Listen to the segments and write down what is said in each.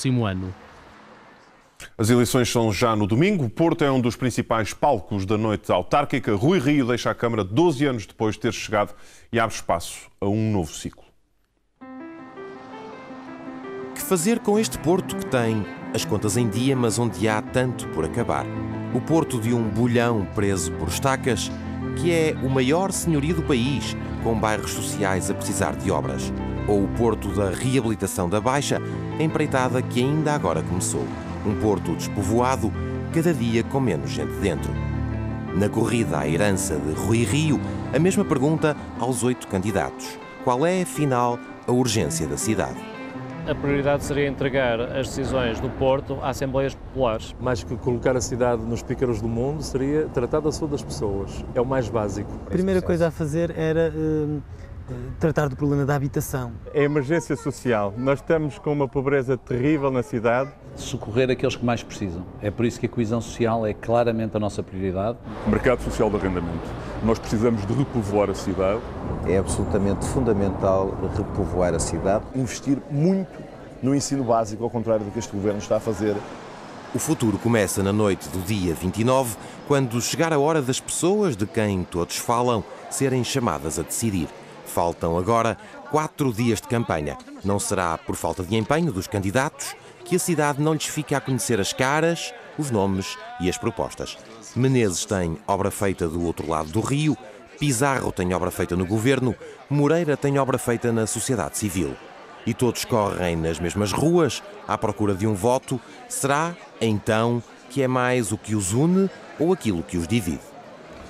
próximo ano. As eleições são já no domingo. O Porto é um dos principais palcos da noite autárquica. Rui Rio deixa a Câmara 12 anos depois de ter chegado e abre espaço a um novo ciclo. Que fazer com este Porto que tem as contas em dia, mas onde há tanto por acabar? O Porto de um bolhão preso por estacas, que é o maior senhorio do país, com bairros sociais a precisar de obras. Ou o Porto da reabilitação da Baixa, empreitada que ainda agora começou. Um Porto despovoado, cada dia com menos gente dentro. Na corrida à herança de Rui Rio, a mesma pergunta aos 8 candidatos. Qual é, afinal, a urgência da cidade? A prioridade seria entregar as decisões do Porto a Assembleias Populares. Mais que colocar a cidade nos pícaros do mundo, seria tratar da saúde das pessoas. É o mais básico. A primeira coisa a fazer era tratar do problema da habitação. É emergência social. Nós estamos com uma pobreza terrível na cidade. Socorrer aqueles que mais precisam. É por isso que a coesão social é claramente a nossa prioridade. Mercado social de arrendamento. Nós precisamos de repovoar a cidade. É absolutamente fundamental repovoar a cidade. Investir muito no ensino básico, ao contrário do que este governo está a fazer. O futuro começa na noite do dia 29, quando chegar a hora das pessoas de quem todos falam serem chamadas a decidir. Faltam agora 4 dias de campanha. Não será por falta de empenho dos candidatos que a cidade não lhes fique a conhecer as caras, os nomes e as propostas. Menezes tem obra feita do outro lado do rio, Pizarro tem obra feita no governo, Moreira tem obra feita na sociedade civil. E todos correm nas mesmas ruas à procura de um voto. Será, então, que é mais o que os une ou aquilo que os divide?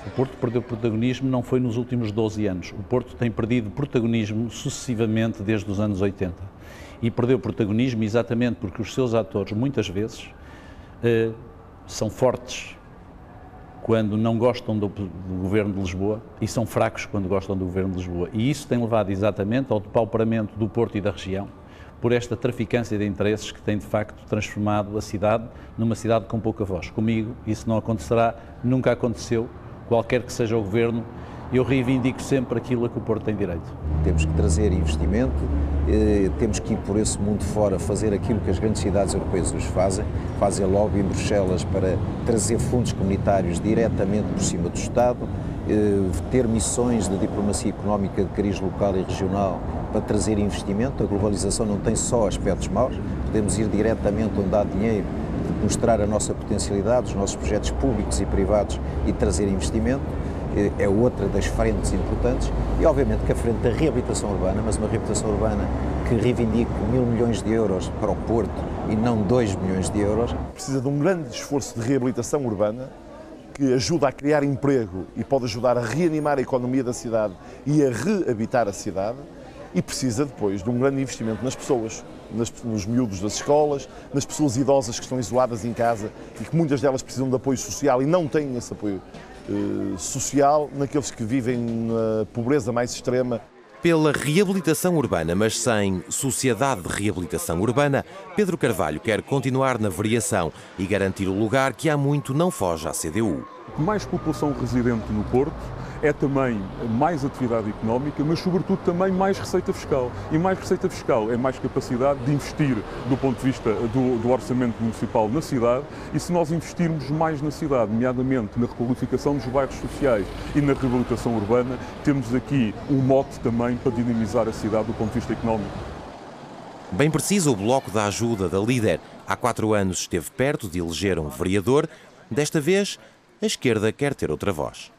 O Porto perdeu protagonismo não foi nos últimos 12 anos. O Porto tem perdido protagonismo sucessivamente desde os anos 80. E perdeu protagonismo exatamente porque os seus atores, muitas vezes, são fortes quando não gostam do Governo de Lisboa e são fracos quando gostam do Governo de Lisboa. E isso tem levado exatamente ao depauperamento do Porto e da região, por esta traficância de interesses que tem de facto transformado a cidade numa cidade com pouca voz. Comigo isso não acontecerá, nunca aconteceu. Qualquer que seja o governo, eu reivindico sempre aquilo a que o Porto tem direito. Temos que trazer investimento, temos que ir por esse mundo fora fazer aquilo que as grandes cidades europeias hoje fazem, fazer lobby em Bruxelas para trazer fundos comunitários diretamente por cima do Estado, ter missões de diplomacia económica de cariz local e regional para trazer investimento. A globalização não tem só aspectos maus, podemos ir diretamente onde há dinheiro, mostrar a nossa potencialidade, os nossos projetos públicos e privados e trazer investimento, é outra das frentes importantes. E obviamente que a frente da reabilitação urbana, mas uma reabilitação urbana que reivindique 1.000 milhões de euros para o Porto e não 2 milhões de euros. Precisa de um grande esforço de reabilitação urbana que ajuda a criar emprego e pode ajudar a reanimar a economia da cidade e a reabitar a cidade. E precisa depois de um grande investimento nas pessoas, nos miúdos das escolas, nas pessoas idosas que estão isoladas em casa e que muitas delas precisam de apoio social e não têm esse apoio social, naqueles que vivem na pobreza mais extrema. Pela reabilitação urbana, mas sem sociedade de reabilitação urbana, Pedro Carvalho quer continuar na variação e garantir o lugar que há muito não foge à CDU. Mais população residente no Porto é também mais atividade económica, mas sobretudo também mais receita fiscal. E mais receita fiscal é mais capacidade de investir do ponto de vista do orçamento municipal na cidade, e se nós investirmos mais na cidade, nomeadamente na requalificação dos bairros sociais e na reabilitação urbana, temos aqui um mote também para dinamizar a cidade do ponto de vista económico. Bem precisa o Bloco da Ajuda da Líder. Há 4 anos esteve perto de eleger um vereador. Desta vez, a esquerda quer ter outra voz.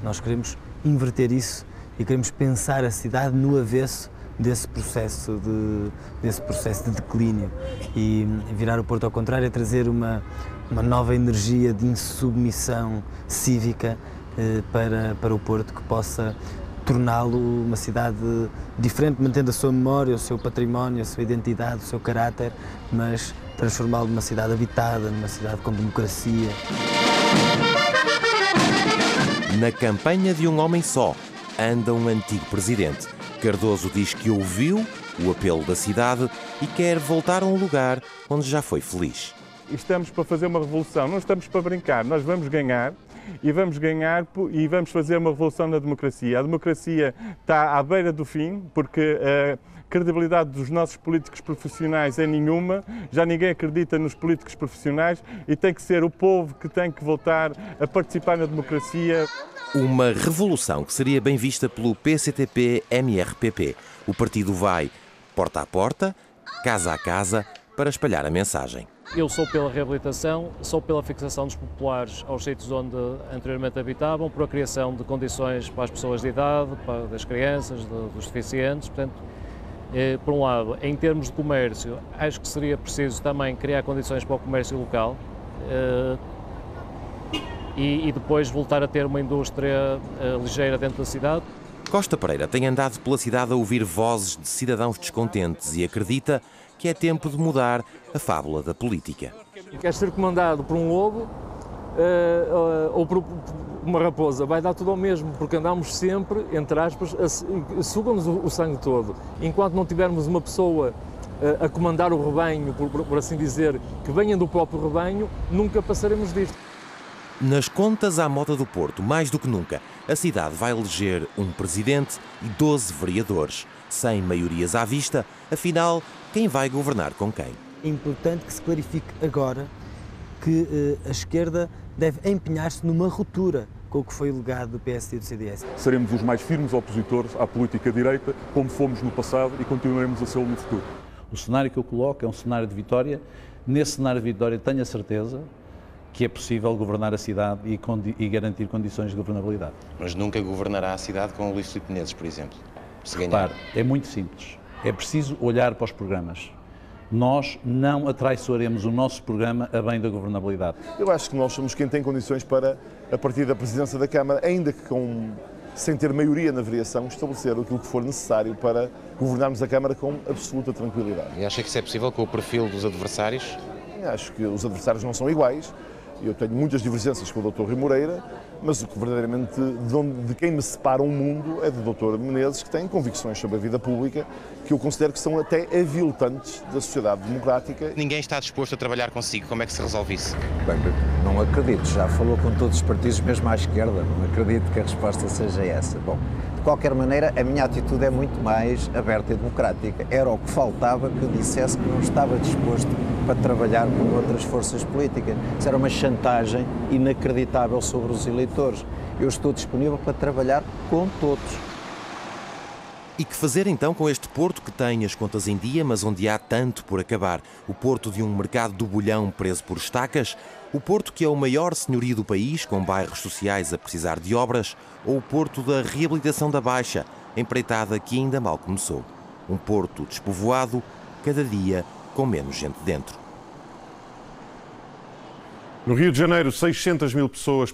Nós queremos inverter isso e queremos pensar a cidade no avesso desse processo de declínio, e virar o Porto ao contrário é trazer uma nova energia de insubmissão cívica para o Porto, que possa torná-lo uma cidade diferente, mantendo a sua memória, o seu património, a sua identidade, o seu caráter, mas transformá-lo numa cidade habitada, numa cidade com democracia. Na campanha de um homem só, anda um antigo presidente. Cardoso diz que ouviu o apelo da cidade e quer voltar a um lugar onde já foi feliz. Estamos para fazer uma revolução, não estamos para brincar, nós vamos ganhar e vamos fazer uma revolução na democracia. A democracia está à beira do fim, porque credibilidade dos nossos políticos profissionais é nenhuma, já ninguém acredita nos políticos profissionais e tem que ser o povo que tem que voltar a participar na democracia. Uma revolução que seria bem vista pelo PCTP-MRPP. O partido vai porta a porta, casa a casa, para espalhar a mensagem. Eu sou pela reabilitação, sou pela fixação dos populares aos sítios onde anteriormente habitavam, por a criação de condições para as pessoas de idade, para das crianças, dos deficientes. Portanto, por um lado, em termos de comércio, acho que seria preciso também criar condições para o comércio local e depois voltar a ter uma indústria ligeira dentro da cidade. Costa Pereira tem andado pela cidade a ouvir vozes de cidadãos descontentes e acredita que é tempo de mudar a fábula da política. Queres ser comandado por um lobo ou por uma raposa? Vai dar tudo ao mesmo, porque andamos sempre, entre aspas, sugam-nos o sangue todo. Enquanto não tivermos uma pessoa a comandar o rebanho, por assim dizer, que venha do próprio rebanho, nunca passaremos disto. Nas contas à moda do Porto, mais do que nunca, a cidade vai eleger um presidente e 12 vereadores. Sem maiorias à vista, afinal, quem vai governar com quem? É importante que se clarifique agora que a esquerda deve empenhar-se numa ruptura com o que foi o legado do PSD e do CDS. Seremos os mais firmes opositores à política direita, como fomos no passado e continuaremos a ser no futuro. O cenário que eu coloco é um cenário de vitória. Nesse cenário de vitória tenho a certeza que é possível governar a cidade e garantir condições de governabilidade. Mas nunca governará a cidade com o Luís Filipe Menezes, por exemplo, se ganhar. Repare, é muito simples. É preciso olhar para os programas. Nós não atraiçoaremos o nosso programa a bem da governabilidade. Eu acho que nós somos quem tem condições para, a partir da presidência da Câmara, ainda que sem ter maioria na variação, estabelecer aquilo que for necessário para governarmos a Câmara com absoluta tranquilidade. E acha que isso é possível com o perfil dos adversários? Acho que os adversários não são iguais. Eu tenho muitas divergências com o Dr. Rui Moreira, mas o que verdadeiramente de quem me separa um mundo é do Dr. Menezes, que tem convicções sobre a vida pública que eu considero que são até aviltantes da sociedade democrática. Ninguém está disposto a trabalhar consigo. Como é que se resolve isso? Bem, não acredito. Já falou com todos os partidos, mesmo à esquerda. Não acredito que a resposta seja essa. Bom, de qualquer maneira, a minha atitude é muito mais aberta e democrática. Era o que faltava que eu dissesse que não estava disposto para trabalhar com outras forças políticas. Isso era uma chantagem inacreditável sobre os eleitores. Eu estou disponível para trabalhar com todos. E que fazer então com este Porto que tem as contas em dia, mas onde há tanto por acabar? O Porto de um mercado do bolhão preso por estacas? O Porto que é o maior senhorio do país, com bairros sociais a precisar de obras? Ou o Porto da reabilitação da Baixa, empreitada que ainda mal começou? Um Porto despovoado, cada dia com menos gente dentro. No Rio de Janeiro, 600 mil pessoas